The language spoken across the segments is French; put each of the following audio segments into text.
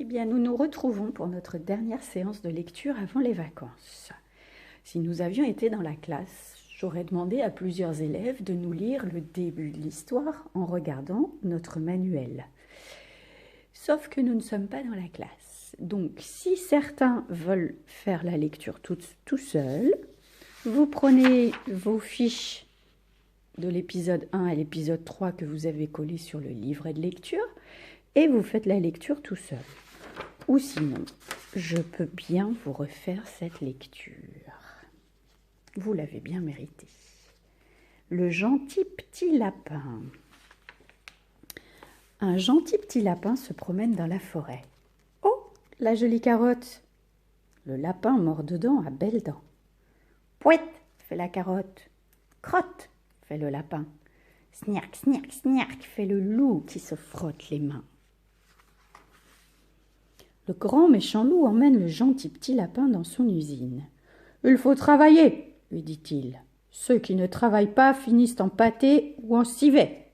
Eh bien, nous nous retrouvons pour notre dernière séance de lecture avant les vacances. Si nous avions été dans la classe, j'aurais demandé à plusieurs élèves de nous lire le début de l'histoire en regardant notre manuel. Sauf que nous ne sommes pas dans la classe. Donc, si certains veulent faire la lecture tout seuls, vous prenez vos fiches de l'épisode 1 à l'épisode 3 que vous avez collées sur le livret de lecture et vous faites la lecture tout seul. Ou sinon, je peux bien vous refaire cette lecture. Vous l'avez bien mérité. Le gentil petit lapin. Un gentil petit lapin se promène dans la forêt. Oh, la jolie carotte! Le lapin mord dedans à belles dents. Pouette, fait la carotte. Crotte, fait le lapin. Snirk, snirk, snirk, fait le loup qui se frotte les mains. Le grand méchant loup emmène le gentil petit lapin dans son usine. « Il faut travailler, lui dit-il. Ceux qui ne travaillent pas finissent en pâté ou en civet. »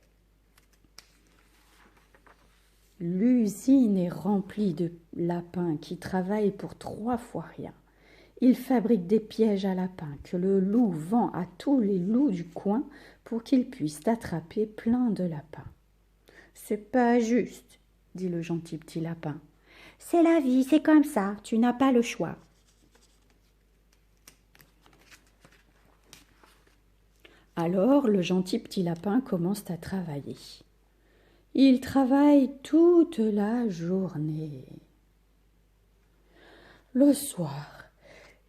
L'usine est remplie de lapins qui travaillent pour 3 fois rien. Ils fabriquent des pièges à lapins que le loup vend à tous les loups du coin pour qu'ils puissent attraper plein de lapins. « C'est pas juste, dit le gentil petit lapin. C'est la vie, c'est comme ça, tu n'as pas le choix. Alors le gentil petit lapin commence à travailler. Il travaille toute la journée. Le soir,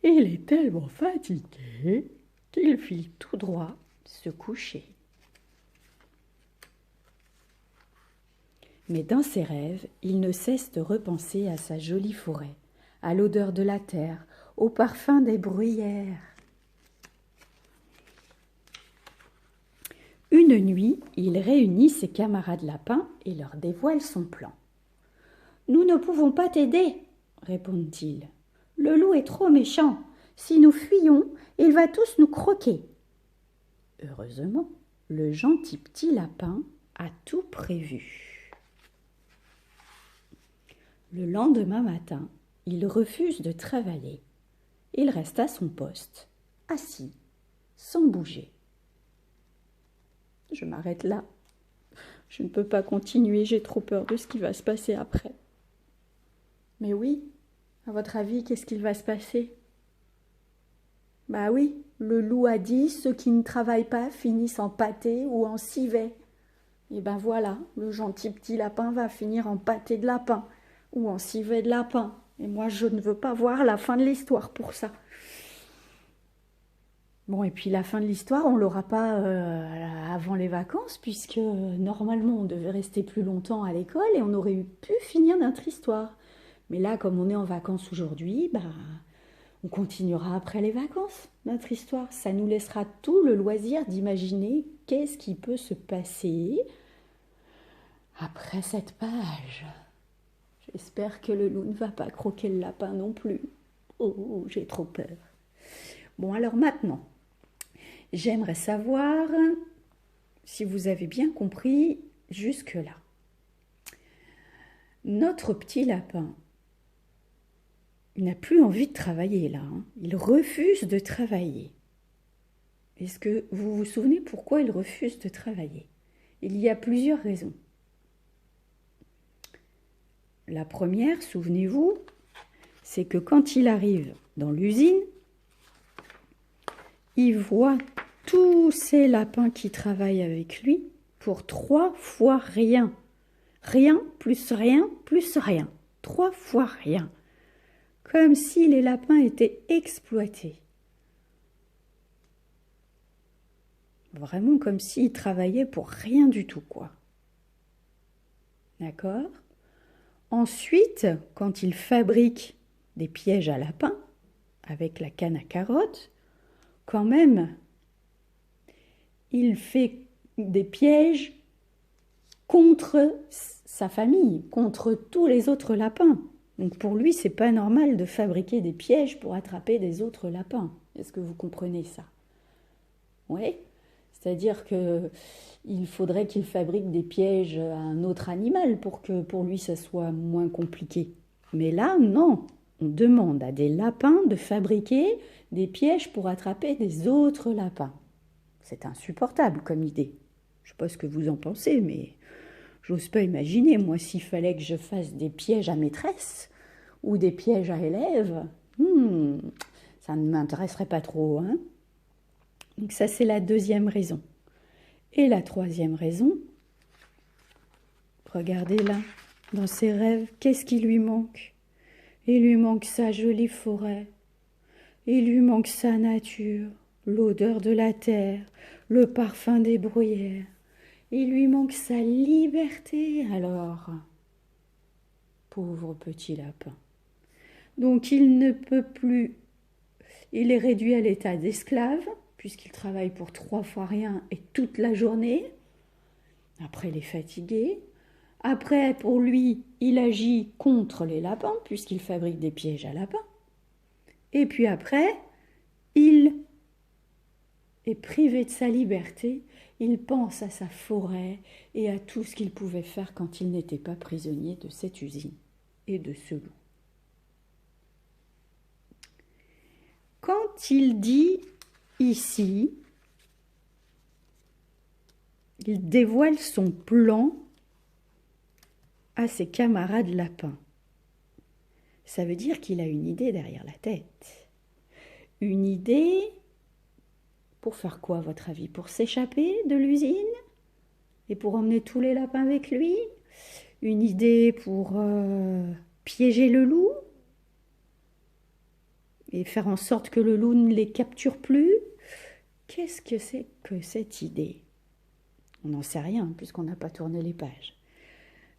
il est tellement fatigué qu'il file tout droit se coucher. Mais dans ses rêves, il ne cesse de repenser à sa jolie forêt, à l'odeur de la terre, au parfum des bruyères. Une nuit, il réunit ses camarades lapins et leur dévoile son plan. « Nous ne pouvons pas t'aider, répondent-ils. « Le loup est trop méchant. Si nous fuyons, il va tous nous croquer. » Heureusement, le gentil petit lapin a tout prévu. Le lendemain matin, il refuse de travailler. Il reste à son poste, assis, sans bouger. Je m'arrête là. Je ne peux pas continuer, j'ai trop peur de ce qui va se passer après. Mais oui, à votre avis, qu'est-ce qu'il va se passer? Bah oui, le loup a dit, ceux qui ne travaillent pas finissent en pâté ou en civet. Et ben voilà, le gentil petit lapin va finir en pâté de lapin ou en civet de lapin. Et moi, je ne veux pas voir la fin de l'histoire pour ça. Bon, et puis la fin de l'histoire, on ne l'aura pas avant les vacances, puisque normalement, on devait rester plus longtemps à l'école et on aurait pu finir notre histoire. Mais là, comme on est en vacances aujourd'hui, on continuera après les vacances, notre histoire. Ça nous laissera tout le loisir d'imaginer qu'est-ce qui peut se passer après cette page. J'espère que le loup ne va pas croquer le lapin non plus. Oh, j'ai trop peur. Bon, alors maintenant, j'aimerais savoir si vous avez bien compris jusque-là. Notre petit lapin n'a plus envie de travailler là. Il refuse de travailler. Est-ce que vous vous souvenez pourquoi il refuse de travailler? Il y a plusieurs raisons. La première, souvenez-vous, c'est que quand il arrive dans l'usine, il voit tous ces lapins qui travaillent avec lui pour 3 fois rien. Rien, plus rien, plus rien. 3 fois rien. Comme si les lapins étaient exploités. Vraiment comme s'ils travaillaient pour rien du tout, quoi. D'accord? Ensuite, quand il fabrique des pièges à lapins, avec la canne à carottes, quand même, il fait des pièges contre sa famille, contre tous les autres lapins. Donc pour lui, c'est pas normal de fabriquer des pièges pour attraper des autres lapins. Est-ce que vous comprenez ça? Oui. C'est-à-dire qu'il faudrait qu'il fabrique des pièges à un autre animal pour que pour lui, ça soit moins compliqué. Mais là, non. On demande à des lapins de fabriquer des pièges pour attraper des autres lapins. C'est insupportable comme idée. Je ne sais pas ce que vous en pensez, mais j'ose pas imaginer, moi, s'il fallait que je fasse des pièges à maîtresse ou des pièges à élèves, ça ne m'intéresserait pas trop, hein. Donc ça, c'est la deuxième raison. Et la troisième raison, regardez là, dans ses rêves, qu'est-ce qui lui manque? Il lui manque sa jolie forêt, il lui manque sa nature, l'odeur de la terre, le parfum des bruyères. Il lui manque sa liberté, alors. Pauvre petit lapin. Donc il ne peut plus, il est réduit à l'état d'esclave, puisqu'il travaille pour 3 fois rien et toute la journée. Après, il est fatigué. Après, pour lui, il agit contre les lapins, puisqu'il fabrique des pièges à lapins. Et puis après, il est privé de sa liberté. Il pense à sa forêt et à tout ce qu'il pouvait faire quand il n'était pas prisonnier de cette usine et de ce loup. Quand il dit ici, il dévoile son plan à ses camarades lapins. Ça veut dire qu'il a une idée derrière la tête. Une idée pour faire quoi, à votre avis? Pour s'échapper de l'usine et pour emmener tous les lapins avec lui? Une idée pour piéger le loup et faire en sorte que le loup ne les capture plus? Qu'est-ce que c'est que cette idée? On n'en sait rien puisqu'on n'a pas tourné les pages.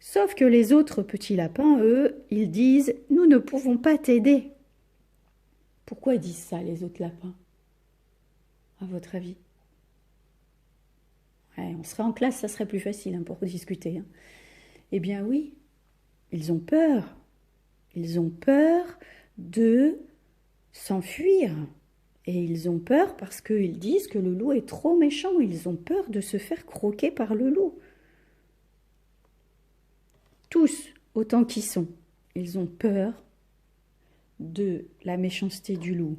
Sauf que les autres petits lapins, eux, ils disent « Nous ne pouvons pas t'aider ». Pourquoi disent ça les autres lapins, à votre avis? Ouais, on serait en classe, ça serait plus facile pour discuter. Hein. Eh bien oui, ils ont peur. Ils ont peur de s'enfuir. Et ils ont peur parce qu'ils disent que le loup est trop méchant. Ils ont peur de se faire croquer par le loup. Tous, autant qu'ils sont, ils ont peur de la méchanceté du loup.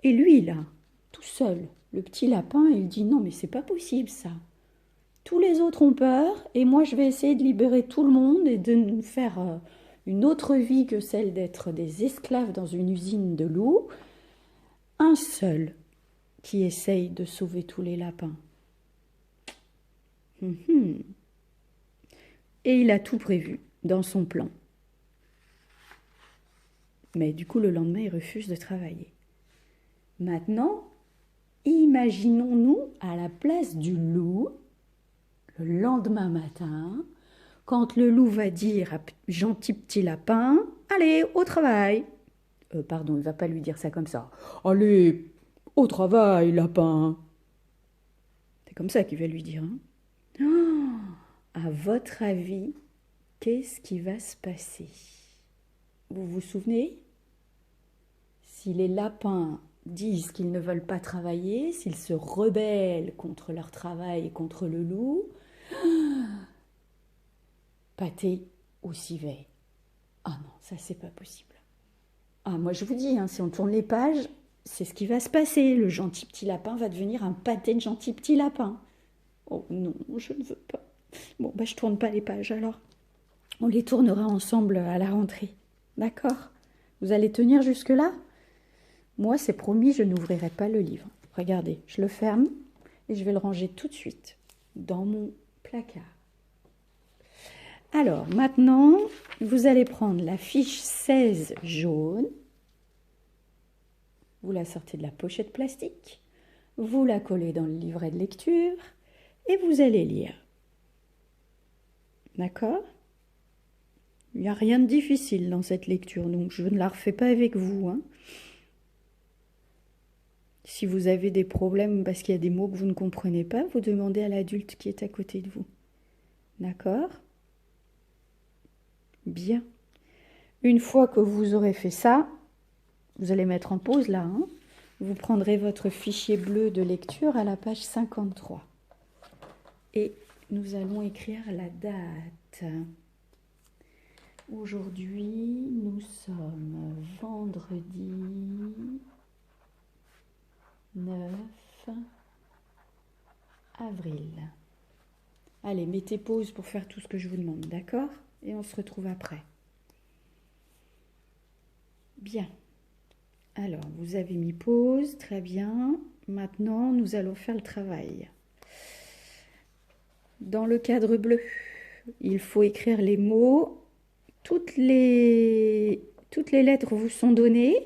Et lui, là, tout seul, le petit lapin, il dit « Non, mais c'est pas possible, ça. Tous les autres ont peur, et moi, je vais essayer de libérer tout le monde et de nous faire une autre vie que celle d'être des esclaves dans une usine de loups. Un seul qui essaye de sauver tous les lapins. Et il a tout prévu dans son plan. Mais du coup, le lendemain, il refuse de travailler. Maintenant, imaginons-nous à la place du loup, le lendemain matin, quand le loup va dire à gentil petit lapin, « Allez, au travail !» Pardon, il ne va pas lui dire ça comme ça. « Allez, au travail, lapin !» C'est comme ça qu'il va lui dire. Hein. Oh, à votre avis, qu'est-ce qui va se passer? Vous vous souvenez? Si les lapins disent qu'ils ne veulent pas travailler, s'ils se rebellent contre leur travail et contre le loup, pâté au civet. Ah non, ça c'est pas possible. Ah, moi je vous dis, hein, si on tourne les pages, c'est ce qui va se passer. Le gentil petit lapin va devenir un pâté de gentil petit lapin. Oh non, je ne veux pas. Bon, je tourne pas les pages alors. On les tournera ensemble à la rentrée. D'accord? Vous allez tenir jusque-là? Moi, c'est promis, je n'ouvrirai pas le livre. Regardez, je le ferme et je vais le ranger tout de suite dans mon placard. Alors, maintenant, vous allez prendre la fiche 16 jaune. Vous la sortez de la pochette plastique. Vous la collez dans le livret de lecture et vous allez lire. D'accord? Il n'y a rien de difficile dans cette lecture, donc je ne la refais pas avec vous. Hein. Si vous avez des problèmes parce qu'il y a des mots que vous ne comprenez pas, vous demandez à l'adulte qui est à côté de vous. D'accord? Bien. Une fois que vous aurez fait ça, vous allez mettre en pause là. Hein. Vous prendrez votre fichier bleu de lecture à la page 53. Et nous allons écrire la date. Aujourd'hui, nous sommes vendredi 9 avril. Allez, mettez pause pour faire tout ce que je vous demande, d'accord? Et on se retrouve après. Bien. Alors, vous avez mis pause, très bien. Maintenant, nous allons faire le travail. Dans le cadre bleu, il faut écrire les mots. Toutes les lettres vous sont données.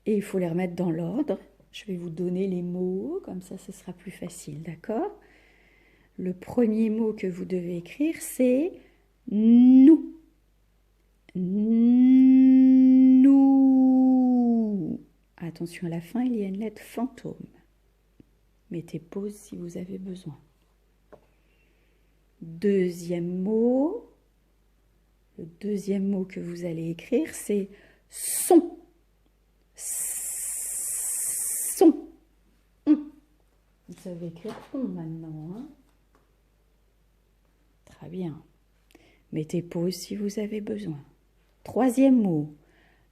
Et il faut les remettre dans l'ordre. Je vais vous donner les mots, comme ça, ce sera plus facile, d'accord? Le premier mot que vous devez écrire, c'est nous. Nous. Attention, à la fin, il y a une lettre fantôme. Mettez pause si vous avez besoin. Deuxième mot. Le deuxième mot que vous allez écrire, c'est son. Son. Vous savez écrire on maintenant, hein? Très bien. Mettez pause si vous avez besoin. Troisième mot,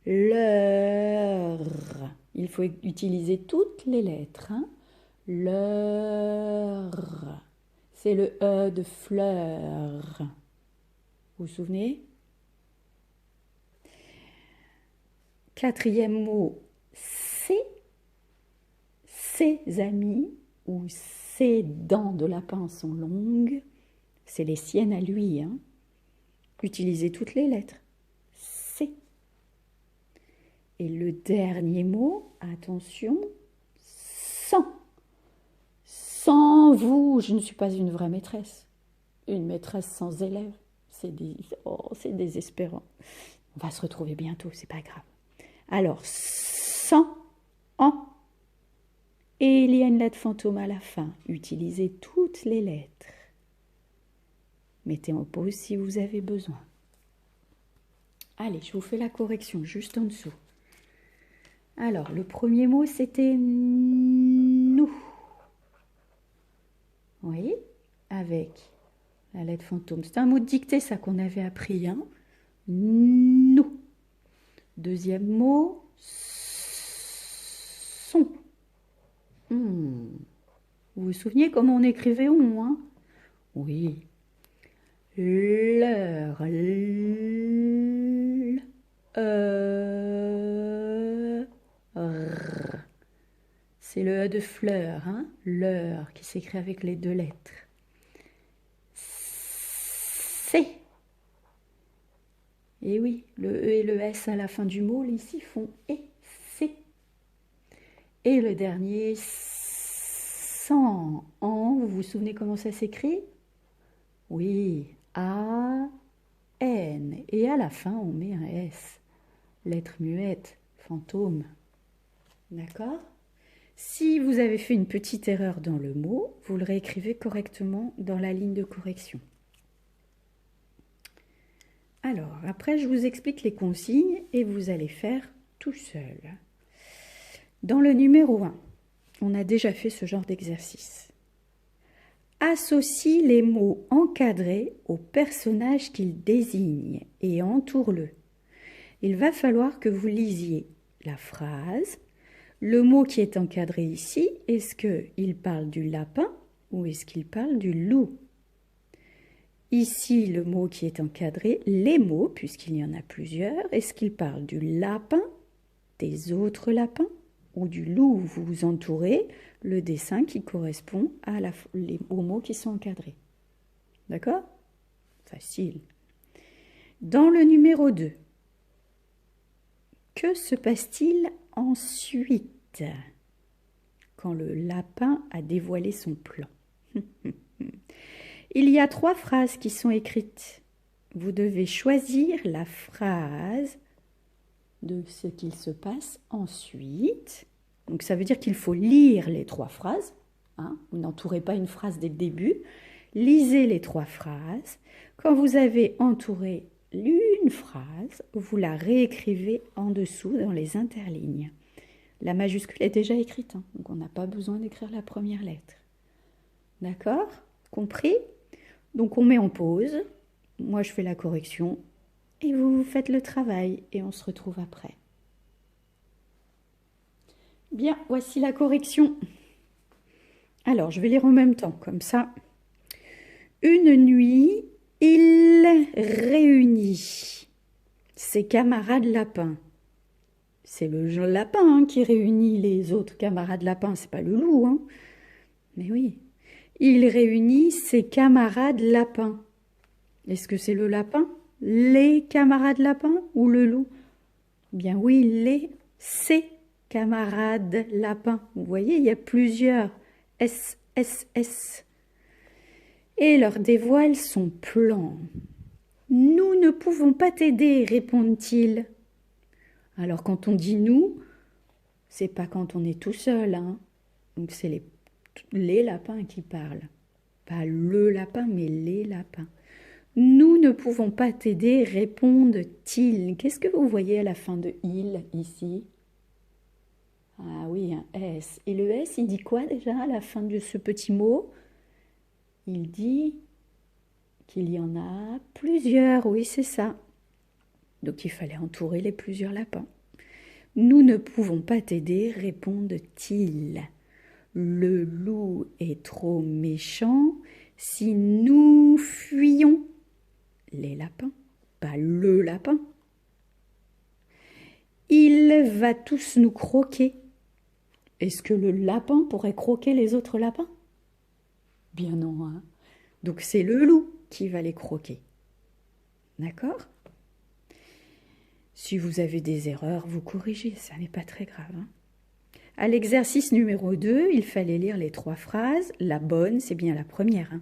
l'heure. Il faut utiliser toutes les lettres, hein? L'heure. C'est le E de fleur. Vous vous souvenez? Quatrième mot, c'est. Ses amis ou ses dents de lapin sont longues. C'est les siennes à lui, hein? Utilisez toutes les lettres. C'est. Et le dernier mot, attention, sans. Sans vous, je ne suis pas une vraie maîtresse. Une maîtresse sans élèves, c'est désespérant. On va se retrouver bientôt, c'est pas grave. Alors, sans, en. Et il y a une lettre fantôme à la fin. Utilisez toutes les lettres. Mettez en pause si vous avez besoin. Allez, je vous fais la correction juste en dessous. Alors, le premier mot, c'était nous. Oui, avec la lettre fantôme. C'est un mot de dictée, ça, qu'on avait appris, hein? Nous. Deuxième mot, son. Vous vous souvenez comment on écrivait on, hein? Oui. L'heure. C'est le E de fleur, hein? L'heure, qui s'écrit avec les deux lettres. C'est. Et oui, le E et le S à la fin du mot, ici, font et, c'est. Et le dernier, sans, en, vous vous souvenez comment ça s'écrit? Oui, A, N. Et à la fin, on met un S. Lettre muette, fantôme. D'accord? Si vous avez fait une petite erreur dans le mot, vous le réécrivez correctement dans la ligne de correction. Alors, après, je vous explique les consignes et vous allez faire tout seul. Dans le numéro 1, on a déjà fait ce genre d'exercice. Associe les mots encadrés au personnage qu'ils désignent et entoure-le. Il va falloir que vous lisiez la phrase. Le mot qui est encadré ici, est-ce qu'il parle du lapin ou est-ce qu'il parle du loup? Ici, le mot qui est encadré, les mots, puisqu'il y en a plusieurs, est-ce qu'il parle du lapin, des autres lapins ou du loup? Vous entourez le dessin qui correspond aux mots qui sont encadrés. D'accord? Facile. Dans le numéro 2, que se passe-t-il ensuite quand le lapin a dévoilé son plan? Il y a 3 phrases qui sont écrites. Vous devez choisir la phrase de ce qu'il se passe ensuite. Donc ça veut dire qu'il faut lire les 3 phrases. Hein? Vous n'entourez pas une phrase dès le début. Lisez les 3 phrases. Quand vous avez entouré une phrase, vous la réécrivez en dessous dans les interlignes. La majuscule est déjà écrite, hein, donc on n'a pas besoin d'écrire la première lettre. D'accord? Compris? Donc on met en pause moi je fais la correction et vous faites le travail et on se retrouve après. Bien, voici la correction. Alors, je vais lire en même temps, comme ça. Une nuit, il réunit ses camarades lapins. C'est le lapin qui réunit les autres camarades lapins, c'est pas le loup, hein. Mais oui, il réunit ses camarades lapins. Est-ce que c'est le lapin, les camarades lapins ou le loup? Bien oui, ses camarades lapins. Vous voyez, il y a plusieurs S, S, S. Et leur dévoile son plan. Nous ne pouvons pas t'aider, répondent-ils. Alors quand on dit nous, c'est pas quand on est tout seul, hein. Donc c'est les lapins qui parlent. Pas le lapin, mais les lapins. Nous ne pouvons pas t'aider, répondent-ils. Qu'est-ce que vous voyez à la fin de il ici? Ah oui, un S. Et le S, il dit quoi déjà à la fin de ce petit mot? Il dit qu'il y en a plusieurs, oui c'est ça. Donc il fallait entourer les plusieurs lapins. Nous ne pouvons pas t'aider, répondent-ils. Le loup est trop méchant si nous fuyons. Les lapins, pas le lapin. Il va tous nous croquer. Est-ce que le lapin pourrait croquer les autres lapins? Bien non, hein. Donc c'est le loup qui va les croquer. D'accord? Si vous avez des erreurs, vous corrigez, ça n'est pas très grave, hein. À l'exercice numéro 2, il fallait lire les 3 phrases. La bonne, c'est bien la première, hein.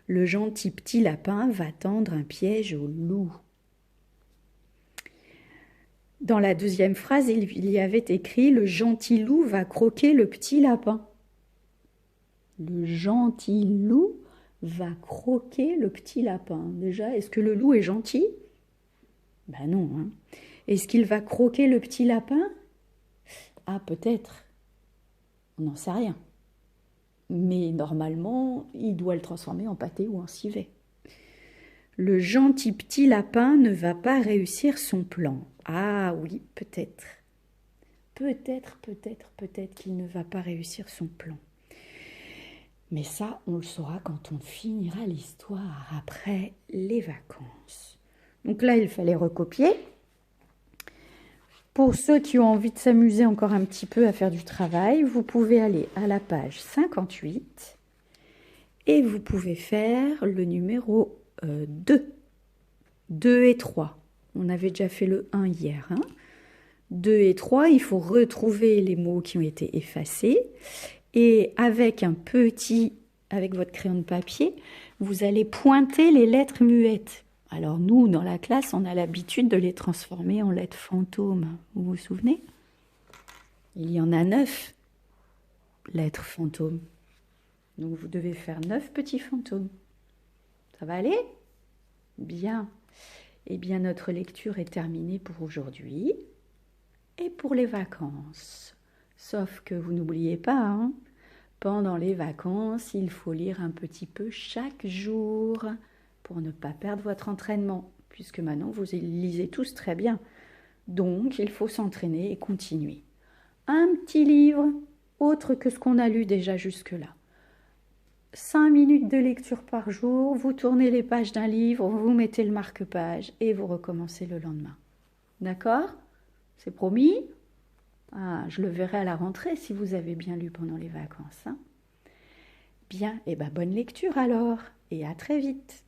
Le gentil petit lapin va tendre un piège au loup. Dans la deuxième phrase, il y avait écrit « Le gentil loup va croquer le petit lapin ». Le gentil loup va croquer le petit lapin. Déjà, est-ce que le loup est gentil? Ben non, hein. Est-ce qu'il va croquer le petit lapin? Ah, peut-être. On n'en sait rien. Mais normalement, il doit le transformer en pâté ou en civet. Le gentil petit lapin ne va pas réussir son plan. Ah oui, peut-être. Peut-être qu'il ne va pas réussir son plan. Mais ça, on le saura quand on finira l'histoire après les vacances. Donc là, il fallait recopier. Pour ceux qui ont envie de s'amuser encore un petit peu à faire du travail, vous pouvez aller à la page 58 et vous pouvez faire le numéro 2. 2 et 3. On avait déjà fait le 1 hier, hein. 2 et 3, il faut retrouver les mots qui ont été effacés. Et avec votre crayon de papier, vous allez pointer les lettres muettes. Alors nous, dans la classe, on a l'habitude de les transformer en lettres fantômes. Vous vous souvenez? Il y en a 9 lettres fantômes. Donc vous devez faire 9 petits fantômes. Ça va aller? Bien. Eh bien, notre lecture est terminée pour aujourd'hui et pour les vacances. Sauf que vous n'oubliez pas, hein, pendant les vacances, il faut lire un petit peu chaque jour pour ne pas perdre votre entraînement, puisque maintenant vous lisez tous très bien. Donc, il faut s'entraîner et continuer. Un petit livre, autre que ce qu'on a lu déjà jusque-là. 5 minutes de lecture par jour, vous tournez les pages d'un livre, vous mettez le marque-page et vous recommencez le lendemain. D'accord? C'est promis? Ah, je le verrai à la rentrée si vous avez bien lu pendant les vacances, hein. Bien, et bonne lecture alors, et à très vite.